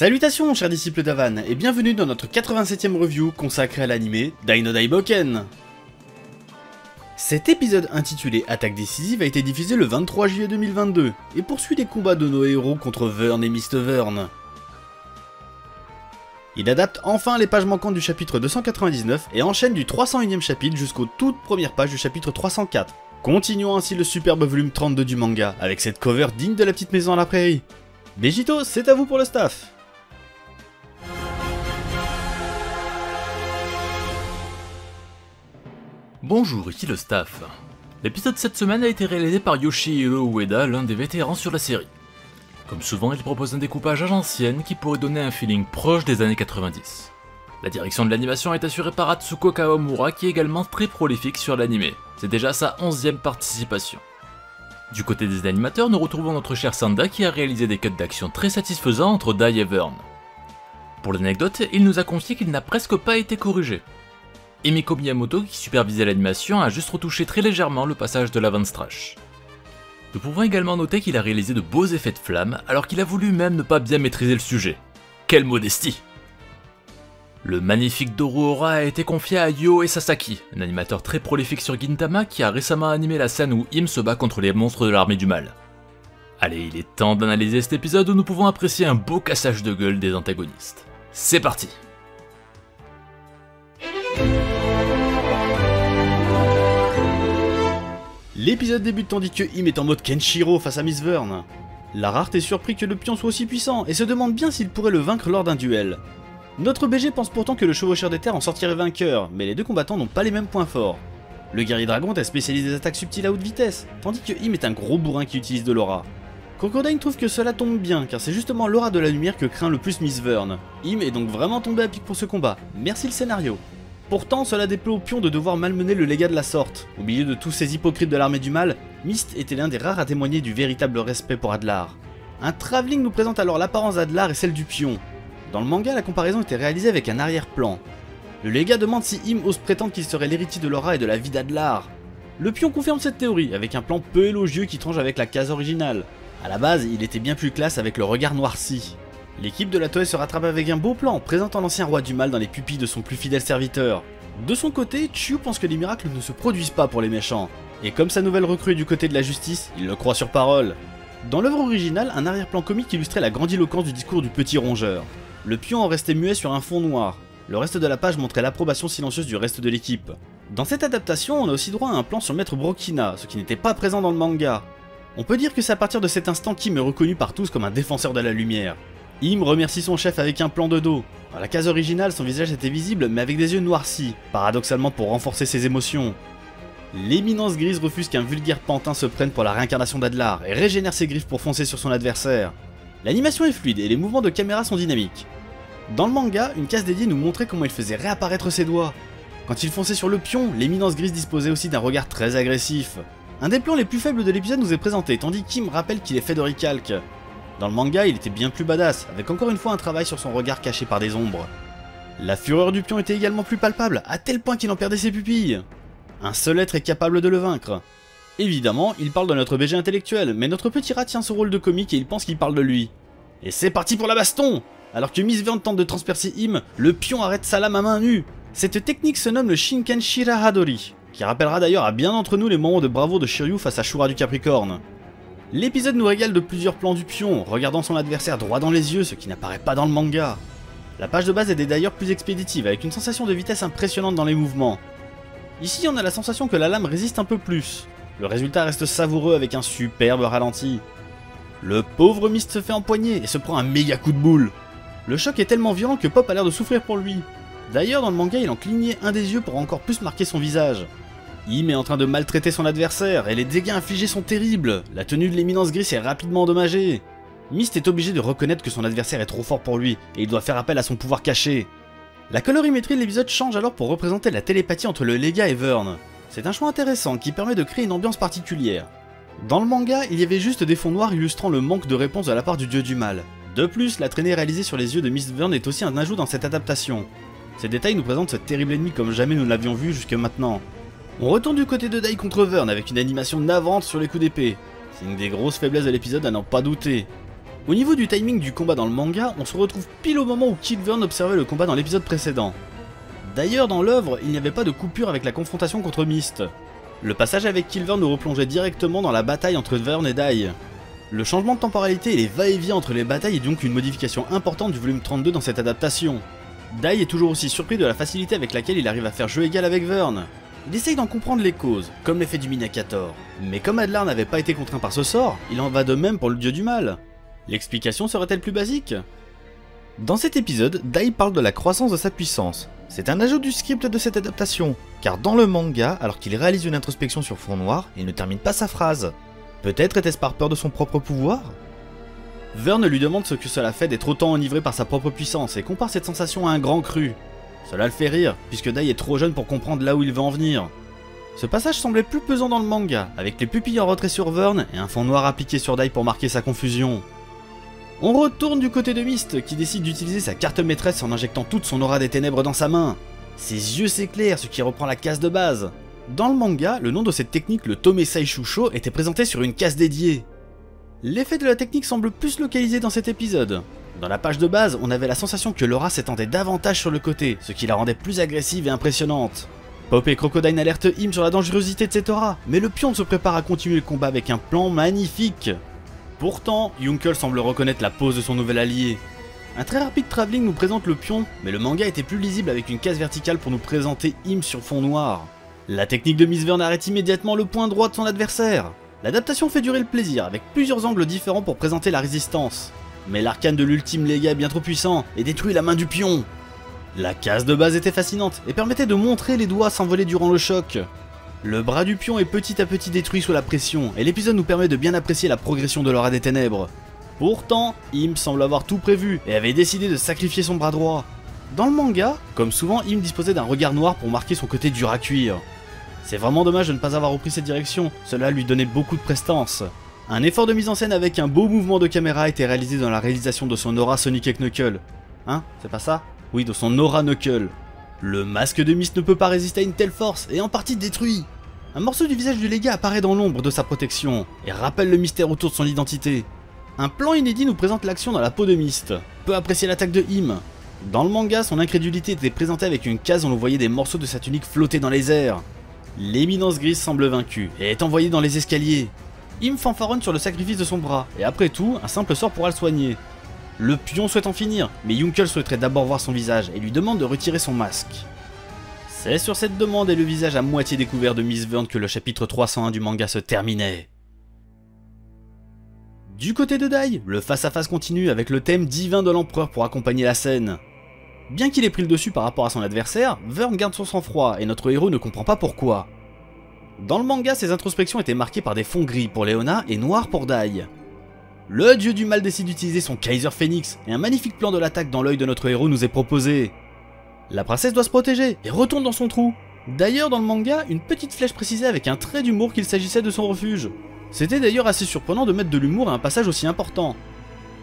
Salutations chers disciples d'Avan et bienvenue dans notre 87ème review consacrée à l'anime Dai-no Daiboken. Cet épisode intitulé Attaque décisive a été diffusé le 23 juillet 2022 et poursuit les combats de nos héros contre Vern et Mist Vern. Il adapte enfin les pages manquantes du chapitre 299 et enchaîne du 301ème chapitre jusqu'aux toutes premières pages du chapitre 304. Continuons ainsi le superbe volume 32 du manga avec cette cover digne de la petite maison à la prairie. Begito, c'est à vous pour le staff. Bonjour, ici le staff. L'épisode cette semaine a été réalisé par Yoshihiro Ueda, l'un des vétérans sur la série. Comme souvent, il propose un découpage à l'ancienne qui pourrait donner un feeling proche des années 90. La direction de l'animation est assurée par Atsuko Kawamura qui est également très prolifique sur l'anime. C'est déjà sa 11e participation. Du côté des animateurs, nous retrouvons notre cher Sanda qui a réalisé des cuts d'action très satisfaisants entre Dai et Vern. Pour l'anecdote, il nous a confié qu'il n'a presque pas été corrigé. Emiko Miyamoto, qui supervisait l'animation, a juste retouché très légèrement le passage de l'avant-strash. Nous pouvons également noter qu'il a réalisé de beaux effets de flammes, alors qu'il a voulu même ne pas bien maîtriser le sujet. Quelle modestie! Le magnifique Dorohara a été confié à Yo et Sasaki, un animateur très prolifique sur Gintama qui a récemment animé la scène où Im se bat contre les monstres de l'armée du mal. Allez, il est temps d'analyser cet épisode où nous pouvons apprécier un beau cassage de gueule des antagonistes. C'est parti! L'épisode débute tandis que Im est en mode Kenshiro face à Miss Vern. La rareté est surpris que le pion soit aussi puissant et se demande bien s'il pourrait le vaincre lors d'un duel. Notre BG pense pourtant que le chevaucheur des terres en sortirait vainqueur, mais les deux combattants n'ont pas les mêmes points forts. Le guerrier dragon est spécialisé des attaques subtiles à haute vitesse, tandis que Im est un gros bourrin qui utilise de l'aura. Crocodile trouve que cela tombe bien, car c'est justement l'aura de la lumière que craint le plus Miss Vern. Im est donc vraiment tombé à pic pour ce combat, merci le scénario. Pourtant, cela déplaît au pion de devoir malmener le légat de la sorte. Au milieu de tous ces hypocrites de l'armée du mal, Mist était l'un des rares à témoigner du véritable respect pour Adlar. Un travelling nous présente alors l'apparence d'Adlar et celle du pion. Dans le manga, la comparaison était réalisée avec un arrière-plan. Le légat demande si Im ose prétendre qu'il serait l'héritier de l'aura et de la vie d'Adlar. Le pion confirme cette théorie, avec un plan peu élogieux qui tranche avec la case originale. A la base, il était bien plus classe avec le regard noirci. L'équipe de la Toei se rattrape avec un beau plan, présentant l'ancien roi du mal dans les pupilles de son plus fidèle serviteur. De son côté, Chiu pense que les miracles ne se produisent pas pour les méchants. Et comme sa nouvelle recrue est du côté de la justice, il le croit sur parole. Dans l'œuvre originale, un arrière-plan comique illustrait la grandiloquence du discours du petit rongeur. Le pion en restait muet sur un fond noir. Le reste de la page montrait l'approbation silencieuse du reste de l'équipe. Dans cette adaptation, on a aussi droit à un plan sur Maître Brokina, ce qui n'était pas présent dans le manga. On peut dire que c'est à partir de cet instant qu'Im est reconnu par tous comme un défenseur de la lumière. Im remercie son chef avec un plan de dos. Dans la case originale, son visage était visible mais avec des yeux noircis, paradoxalement pour renforcer ses émotions. L'éminence grise refuse qu'un vulgaire pantin se prenne pour la réincarnation d'Adlar et régénère ses griffes pour foncer sur son adversaire. L'animation est fluide et les mouvements de caméra sont dynamiques. Dans le manga, une case dédiée nous montrait comment il faisait réapparaître ses doigts. Quand il fonçait sur le pion, l'éminence grise disposait aussi d'un regard très agressif. Un des plans les plus faibles de l'épisode nous est présenté, tandis qu'Im rappelle qu'il est fait de recalque. Dans le manga, il était bien plus badass, avec encore une fois un travail sur son regard caché par des ombres. La fureur du pion était également plus palpable, à tel point qu'il en perdait ses pupilles. Un seul être est capable de le vaincre. Évidemment, il parle de notre BG intellectuel, mais notre petit rat tient son rôle de comique et il pense qu'il parle de lui. Et c'est parti pour la baston! Alors que Miss Vern tente de transpercer Im, le pion arrête sa lame à main nue. Cette technique se nomme le Shinken Shirahadori, qui rappellera d'ailleurs à bien d'entre nous les moments de bravoure de Shiryu face à Shura du Capricorne. L'épisode nous régale de plusieurs plans du pion, regardant son adversaire droit dans les yeux, ce qui n'apparaît pas dans le manga. La page de base est d'ailleurs plus expéditive, avec une sensation de vitesse impressionnante dans les mouvements. Ici, on a la sensation que la lame résiste un peu plus. Le résultat reste savoureux avec un superbe ralenti. Le pauvre Mist se fait empoigner et se prend un méga coup de boule. Le choc est tellement violent que Pop a l'air de souffrir pour lui. D'ailleurs, dans le manga, il en clignait un des yeux pour encore plus marquer son visage. Im est en train de maltraiter son adversaire, et les dégâts infligés sont terribles. La tenue de l'éminence grise est rapidement endommagée. Mist est obligé de reconnaître que son adversaire est trop fort pour lui, et il doit faire appel à son pouvoir caché. La colorimétrie de l'épisode change alors pour représenter la télépathie entre le légat et Vern. C'est un choix intéressant qui permet de créer une ambiance particulière. Dans le manga, il y avait juste des fonds noirs illustrant le manque de réponse de la part du dieu du mal. De plus, la traînée réalisée sur les yeux de Miss Vern est aussi un ajout dans cette adaptation. Ces détails nous présentent ce terrible ennemi comme jamais nous ne l'avions vu jusque maintenant. On retourne du côté de Dai contre Vern avec une animation navrante sur les coups d'épée. C'est une des grosses faiblesses de l'épisode à n'en pas douter. Au niveau du timing du combat dans le manga, on se retrouve pile au moment où Killvern observait le combat dans l'épisode précédent. D'ailleurs dans l'œuvre, il n'y avait pas de coupure avec la confrontation contre Mist. Le passage avec Killvern nous replongeait directement dans la bataille entre Vern et Dai. Le changement de temporalité et les va-et-vient entre les batailles est donc une modification importante du volume 32 dans cette adaptation. Dai est toujours aussi surpris de la facilité avec laquelle il arrive à faire jeu égal avec Vern. Il essaye d'en comprendre les causes, comme l'effet du Minacator. Mais comme Adlar n'avait pas été contraint par ce sort, il en va de même pour le dieu du mal. L'explication serait-elle plus basique? Dans cet épisode, Dai parle de la croissance de sa puissance. C'est un ajout du script de cette adaptation, car dans le manga, alors qu'il réalise une introspection sur fond noir, il ne termine pas sa phrase. Peut-être était-ce par peur de son propre pouvoir? Vern lui demande ce que cela fait d'être autant enivré par sa propre puissance et compare cette sensation à un grand cru. Cela le fait rire, puisque Dai est trop jeune pour comprendre là où il veut en venir. Ce passage semblait plus pesant dans le manga, avec les pupilles en retrait sur Vern et un fond noir appliqué sur Dai pour marquer sa confusion. On retourne du côté de Mist, qui décide d'utiliser sa carte maîtresse en injectant toute son aura des ténèbres dans sa main. Ses yeux s'éclairent, ce qui reprend la case de base. Dans le manga, le nom de cette technique, le Tomesai Shusho, était présenté sur une case dédiée. L'effet de la technique semble plus localisé dans cet épisode. Dans la page de base, on avait la sensation que l'aura s'étendait davantage sur le côté, ce qui la rendait plus agressive et impressionnante. Pop et Crocodile alertent Im sur la dangerosité de cette aura, mais le pion se prépare à continuer le combat avec un plan magnifique. Pourtant, Yunkel semble reconnaître la pose de son nouvel allié. Un très rapide travelling nous présente le pion, mais le manga était plus lisible avec une case verticale pour nous présenter Im sur fond noir. La technique de Miss Vern arrête immédiatement le point droit de son adversaire. L'adaptation fait durer le plaisir, avec plusieurs angles différents pour présenter la résistance. Mais l'arcane de l'ultime légat est bien trop puissant et détruit la main du pion. La case de base était fascinante et permettait de montrer les doigts s'envoler durant le choc. Le bras du pion est petit à petit détruit sous la pression, et l'épisode nous permet de bien apprécier la progression de l'aura des ténèbres. Pourtant, Im semble avoir tout prévu, et avait décidé de sacrifier son bras droit. Dans le manga, comme souvent, Im disposait d'un regard noir pour marquer son côté dur à cuire. C'est vraiment dommage de ne pas avoir repris cette direction, cela lui donnait beaucoup de prestance. Un effort de mise en scène avec un beau mouvement de caméra a été réalisé dans la réalisation de son aura Sonic et Knuckle. Hein? C'est pas ça? Oui, de son aura Knuckle. Le masque de Mist ne peut pas résister à une telle force, et est en partie détruit. Un morceau du visage du légat apparaît dans l'ombre de sa protection, et rappelle le mystère autour de son identité. Un plan inédit nous présente l'action dans la peau de Mist, peu apprécier l'attaque de Im. Dans le manga, son incrédulité était présentée avec une case où l'on voyait des morceaux de sa tunique flotter dans les airs. L'éminence grise semble vaincue, et est envoyée dans les escaliers. Im fanfaronne sur le sacrifice de son bras, et après tout, un simple sort pourra le soigner. Le pion souhaite en finir, mais Yunkel souhaiterait d'abord voir son visage, et lui demande de retirer son masque. C'est sur cette demande et le visage à moitié découvert de Miss Vern que le chapitre 301 du manga se terminait. Du côté de Dai, le face-à-face continue avec le thème divin de l'empereur pour accompagner la scène. Bien qu'il ait pris le dessus par rapport à son adversaire, Vern garde son sang-froid et notre héros ne comprend pas pourquoi. Dans le manga, ses introspections étaient marquées par des fonds gris pour Leona et noirs pour Dai. Le dieu du mal décide d'utiliser son Kaiser Phoenix et un magnifique plan de l'attaque dans l'œil de notre héros nous est proposé. La princesse doit se protéger et retourne dans son trou. D'ailleurs dans le manga, une petite flèche précisait avec un trait d'humour qu'il s'agissait de son refuge. C'était d'ailleurs assez surprenant de mettre de l'humour à un passage aussi important.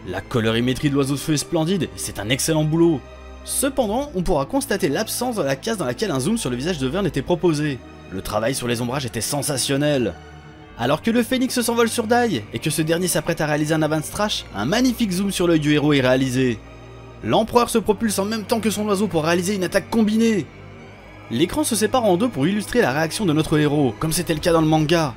La colorimétrie de l'oiseau de feu est splendide et c'est un excellent boulot. Cependant, on pourra constater l'absence de la case dans laquelle un zoom sur le visage de Vern était proposé. Le travail sur les ombrages était sensationnel. Alors que le phénix s'envole sur Dai et que ce dernier s'apprête à réaliser un avance trash, un magnifique zoom sur l'œil du héros est réalisé. L'empereur se propulse en même temps que son oiseau pour réaliser une attaque combinée. L'écran se sépare en deux pour illustrer la réaction de notre héros, comme c'était le cas dans le manga.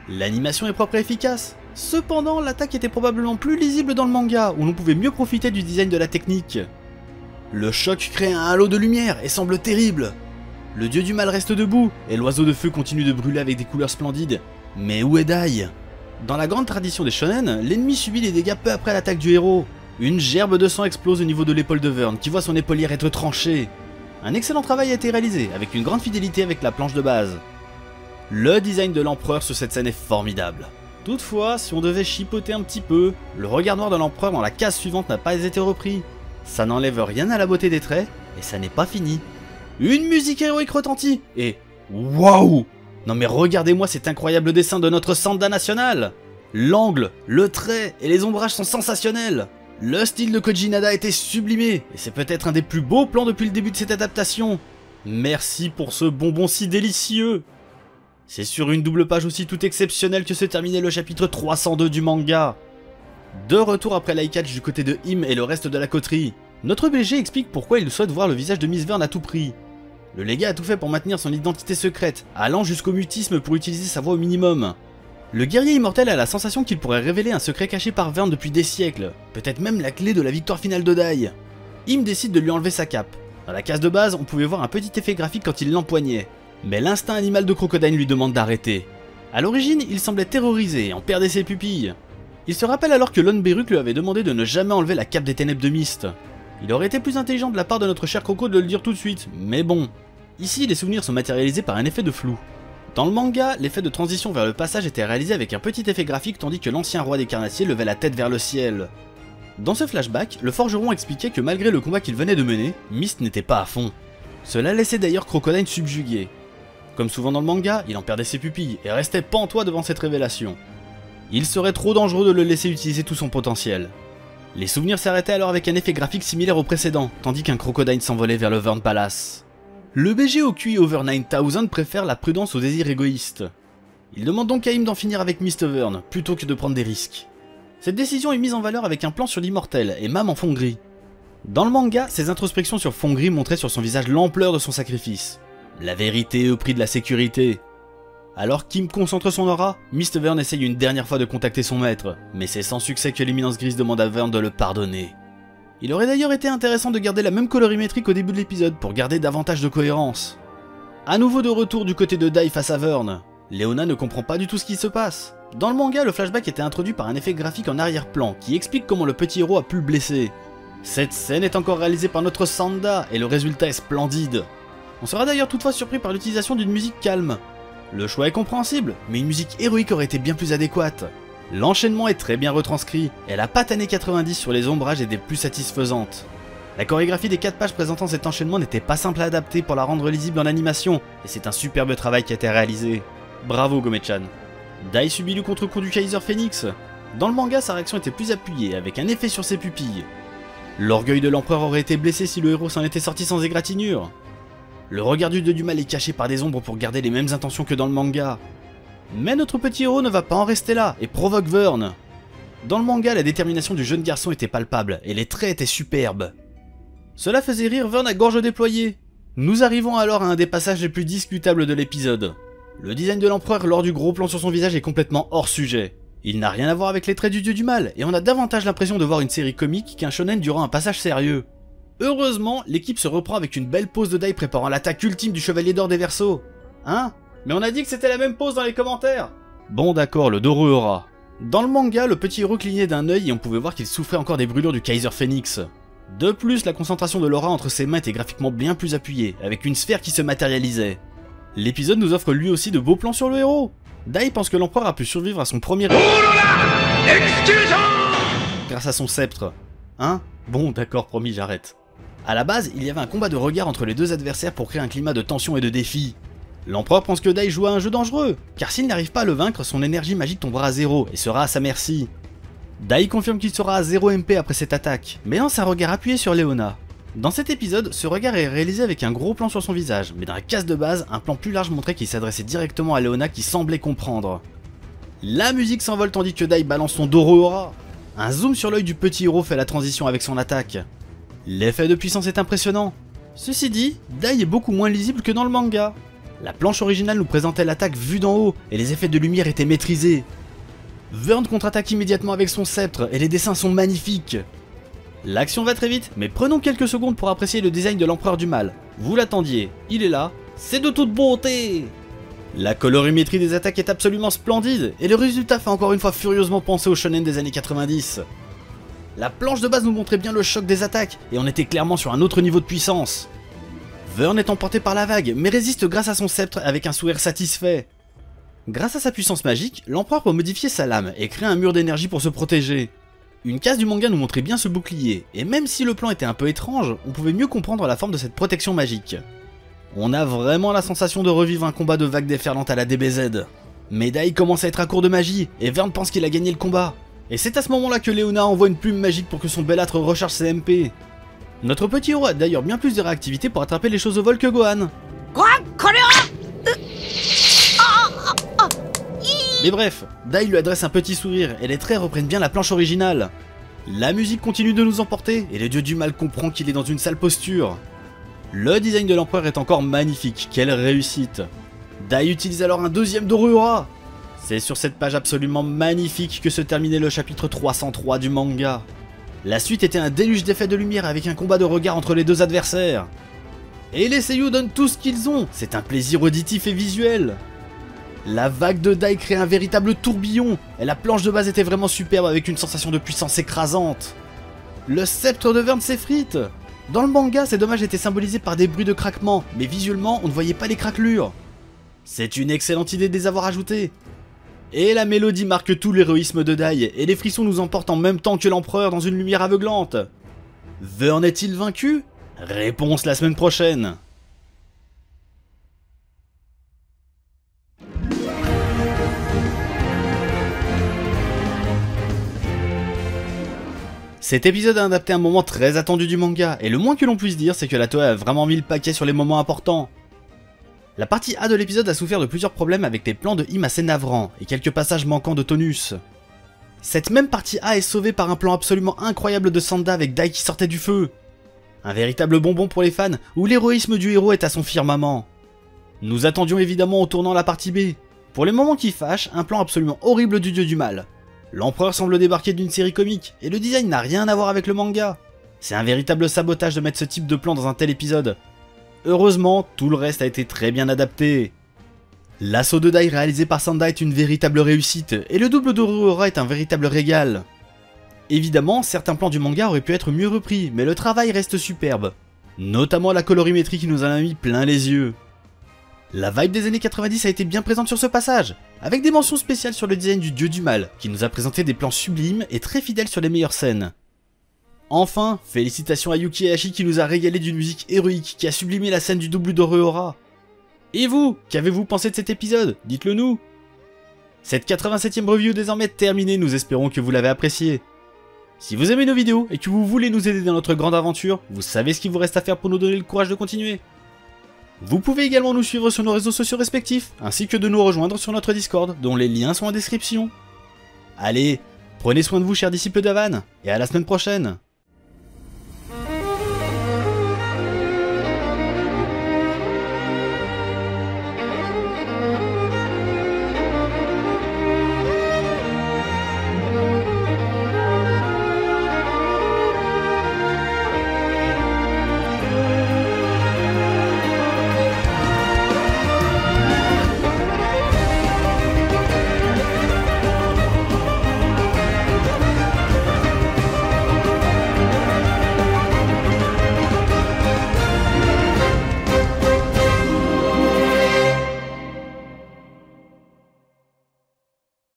L'animation est propre et efficace. Cependant, l'attaque était probablement plus lisible dans le manga, où l'on pouvait mieux profiter du design de la technique. Le choc crée un halo de lumière et semble terrible. Le dieu du mal reste debout, et l'oiseau de feu continue de brûler avec des couleurs splendides. Mais où est Dai? Dans la grande tradition des shonen, l'ennemi subit des dégâts peu après l'attaque du héros. Une gerbe de sang explose au niveau de l'épaule de Vern, qui voit son épaulière être tranchée. Un excellent travail a été réalisé, avec une grande fidélité avec la planche de base. Le design de l'empereur sur cette scène est formidable. Toutefois, si on devait chipoter un petit peu, le regard noir de l'empereur dans la case suivante n'a pas été repris. Ça n'enlève rien à la beauté des traits, et ça n'est pas fini. Une musique héroïque retentit, et waouh! Non mais regardez-moi cet incroyable dessin de notre Sanda national! L'angle, le trait et les ombrages sont sensationnels! Le style de Koji Nada a été sublimé, et c'est peut-être un des plus beaux plans depuis le début de cette adaptation. Merci pour ce bonbon si délicieux! C'est sur une double page aussi tout exceptionnelle que se terminait le chapitre 302 du manga. De retour après l'eye-catch du côté de Im et le reste de la coterie, notre BG explique pourquoi il souhaite voir le visage de Miss Vern à tout prix. Le légat a tout fait pour maintenir son identité secrète, allant jusqu'au mutisme pour utiliser sa voix au minimum. Le guerrier immortel a la sensation qu'il pourrait révéler un secret caché par Vern depuis des siècles, peut-être même la clé de la victoire finale de Dai. Im décide de lui enlever sa cape. Dans la case de base, on pouvait voir un petit effet graphique quand il l'empoignait, mais l'instinct animal de Crocodile lui demande d'arrêter. A l'origine, il semblait terrorisé et en perdait ses pupilles. Il se rappelle alors que Lon Beruk lui avait demandé de ne jamais enlever la cape des ténèbres de Myst. Il aurait été plus intelligent de la part de notre cher Croco de le dire tout de suite, mais bon. Ici, les souvenirs sont matérialisés par un effet de flou. Dans le manga, l'effet de transition vers le passage était réalisé avec un petit effet graphique tandis que l'ancien roi des carnassiers levait la tête vers le ciel. Dans ce flashback, le forgeron expliquait que malgré le combat qu'il venait de mener, Myst n'était pas à fond. Cela laissait d'ailleurs Crocodile subjugué. Comme souvent dans le manga, il en perdait ses pupilles et restait pantois devant cette révélation. Il serait trop dangereux de le laisser utiliser tout son potentiel. Les souvenirs s'arrêtaient alors avec un effet graphique similaire au précédent, tandis qu'un Crocodile s'envolait vers le Vern Palace. Le BG au QI over 9000 préfère la prudence au désir égoïste. Il demande donc à Im d'en finir avec Mr. Vern, plutôt que de prendre des risques. Cette décision est mise en valeur avec un plan sur l'immortel, et même en fond gris. Dans le manga, ses introspections sur fond gris montraient sur son visage l'ampleur de son sacrifice. La vérité au prix de la sécurité. Alors qu'Im concentre son aura, Mr. Vern essaye une dernière fois de contacter son maître, mais c'est sans succès que l'éminence grise demande à Vern de le pardonner. Il aurait d'ailleurs été intéressant de garder la même colorimétrie qu'au début de l'épisode pour garder davantage de cohérence. A nouveau de retour du côté de Dai face à Vern. Leona ne comprend pas du tout ce qui se passe. Dans le manga, le flashback était introduit par un effet graphique en arrière-plan qui explique comment le petit héros a pu le blesser. Cette scène est encore réalisée par notre Sanda et le résultat est splendide. On sera d'ailleurs toutefois surpris par l'utilisation d'une musique calme. Le choix est compréhensible, mais une musique héroïque aurait été bien plus adéquate. L'enchaînement est très bien retranscrit, et la patte années 90 sur les ombrages est des plus satisfaisantes. La chorégraphie des 4 pages présentant cet enchaînement n'était pas simple à adapter pour la rendre lisible en animation, et c'est un superbe travail qui a été réalisé. Bravo Gome-chan. Dai subit le contre-coup du Kaiser Phoenix. Dans le manga, sa réaction était plus appuyée, avec un effet sur ses pupilles. L'orgueil de l'empereur aurait été blessé si le héros s'en était sorti sans égratignure. Le regard du dieu du mal est caché par des ombres pour garder les mêmes intentions que dans le manga. Mais notre petit héros ne va pas en rester là, et provoque Vern. Dans le manga, la détermination du jeune garçon était palpable, et les traits étaient superbes. Cela faisait rire Vern à gorge déployée. Nous arrivons alors à un des passages les plus discutables de l'épisode. Le design de l'empereur lors du gros plan sur son visage est complètement hors sujet. Il n'a rien à voir avec les traits du dieu du mal, et on a davantage l'impression de voir une série comique qu'un shonen durant un passage sérieux. Heureusement, l'équipe se reprend avec une belle pose de Dai préparant l'attaque ultime du chevalier d'or des Verseaux. Hein? Mais on a dit que c'était la même pose dans les commentaires. Bon d'accord, le Dorohara. Dans le manga, le petit héros clignait d'un œil et on pouvait voir qu'il souffrait encore des brûlures du Kaiser Phoenix. De plus, la concentration de l'aura entre ses mains était graphiquement bien plus appuyée, avec une sphère qui se matérialisait. L'épisode nous offre lui aussi de beaux plans sur le héros. Dai pense que l'empereur a pu survivre à son premier... grâce à son sceptre. Hein? Bon d'accord, promis, j'arrête. A la base, il y avait un combat de regard entre les deux adversaires pour créer un climat de tension et de défi. L'empereur pense que Dai joue à un jeu dangereux, car s'il n'arrive pas à le vaincre, son énergie magique tombera à 0 et sera à sa merci. Dai confirme qu'il sera à 0 MP après cette attaque, mais lance un regard appuyé sur Leona. Dans cet épisode, ce regard est réalisé avec un gros plan sur son visage, mais dans la case de base, un plan plus large montrait qu'il s'adressait directement à Leona qui semblait comprendre. La musique s'envole tandis que Dai balance son Dorohara. Un zoom sur l'œil du petit héros fait la transition avec son attaque. L'effet de puissance est impressionnant. Ceci dit, Dai est beaucoup moins lisible que dans le manga. La planche originale nous présentait l'attaque vue d'en haut, et les effets de lumière étaient maîtrisés. Vern contre-attaque immédiatement avec son sceptre, et les dessins sont magnifiques. L'action va très vite, mais prenons quelques secondes pour apprécier le design de l'empereur du mal. Vous l'attendiez, il est là, c'est de toute beauté. La colorimétrie des attaques est absolument splendide, et le résultat fait encore une fois furieusement penser au shonen des années 90. La planche de base nous montrait bien le choc des attaques, et on était clairement sur un autre niveau de puissance. Vern est emporté par la vague, mais résiste grâce à son sceptre avec un sourire satisfait. Grâce à sa puissance magique, l'empereur peut modifier sa lame et créer un mur d'énergie pour se protéger. Une case du manga nous montrait bien ce bouclier, et même si le plan était un peu étrange, on pouvait mieux comprendre la forme de cette protection magique. On a vraiment la sensation de revivre un combat de vagues déferlantes à la DBZ. Mais Dai commence à être à court de magie, et Vern pense qu'il a gagné le combat. Et c'est à ce moment là que Leona envoie une plume magique pour que son bellâtre recharge ses MP. Notre petit héros a d'ailleurs bien plus de réactivité pour attraper les choses au vol que Gohan. Mais bref, Dai lui adresse un petit sourire et les traits reprennent bien la planche originale. La musique continue de nous emporter et le dieu du mal comprend qu'il est dans une sale posture. Le design de l'empereur est encore magnifique, quelle réussite. Dai utilise alors un deuxième Dorohedoro. C'est sur cette page absolument magnifique que se terminait le chapitre 303 du manga. La suite était un déluge d'effets de lumière avec un combat de regard entre les deux adversaires. Et les seiyuu donnent tout ce qu'ils ont, c'est un plaisir auditif et visuel. La vague de Dai crée un véritable tourbillon, et la planche de base était vraiment superbe avec une sensation de puissance écrasante. Le sceptre de Vern s'effrite. Dans le manga, ces dommages étaient symbolisés par des bruits de craquement, mais visuellement, on ne voyait pas les craquelures. C'est une excellente idée de les avoir ajoutées. Et la mélodie marque tout l'héroïsme de Dai, et les frissons nous emportent en même temps que l'empereur dans une lumière aveuglante. Vern est-il vaincu? Réponse la semaine prochaine. Cet épisode a adapté un moment très attendu du manga, et le moins que l'on puisse dire c'est que la Toei a vraiment mis le paquet sur les moments importants. La partie A de l'épisode a souffert de plusieurs problèmes avec des plans de him assez navrants, et quelques passages manquant de tonus. Cette même partie A est sauvée par un plan absolument incroyable de Sanda avec Dai qui sortait du feu. Un véritable bonbon pour les fans, où l'héroïsme du héros est à son firmament. Nous attendions évidemment en tournant la partie B. Pour les moments qui fâchent, un plan absolument horrible du dieu du mal. L'empereur semble débarquer d'une série comique, et le design n'a rien à voir avec le manga. C'est un véritable sabotage de mettre ce type de plan dans un tel épisode. Heureusement, tout le reste a été très bien adapté. L'assaut de Dai réalisé par Sanda est une véritable réussite, et le double de Dorohedoro est un véritable régal. Évidemment, certains plans du manga auraient pu être mieux repris, mais le travail reste superbe. Notamment la colorimétrie qui nous en a mis plein les yeux. La vibe des années 90 a été bien présente sur ce passage, avec des mentions spéciales sur le design du dieu du mal, qui nous a présenté des plans sublimes et très fidèles sur les meilleures scènes. Enfin, félicitations à Yuki Hayashi qui nous a régalé d'une musique héroïque qui a sublimé la scène du double de Dorohedoro. Et vous, qu'avez-vous pensé de cet épisode? Dites-le nous. Cette 87e review désormais terminée, nous espérons que vous l'avez appréciée. Si vous aimez nos vidéos et que vous voulez nous aider dans notre grande aventure, vous savez ce qu'il vous reste à faire pour nous donner le courage de continuer. Vous pouvez également nous suivre sur nos réseaux sociaux respectifs, ainsi que de nous rejoindre sur notre Discord, dont les liens sont en description. Allez, prenez soin de vous chers disciples d'Avan, et à la semaine prochaine.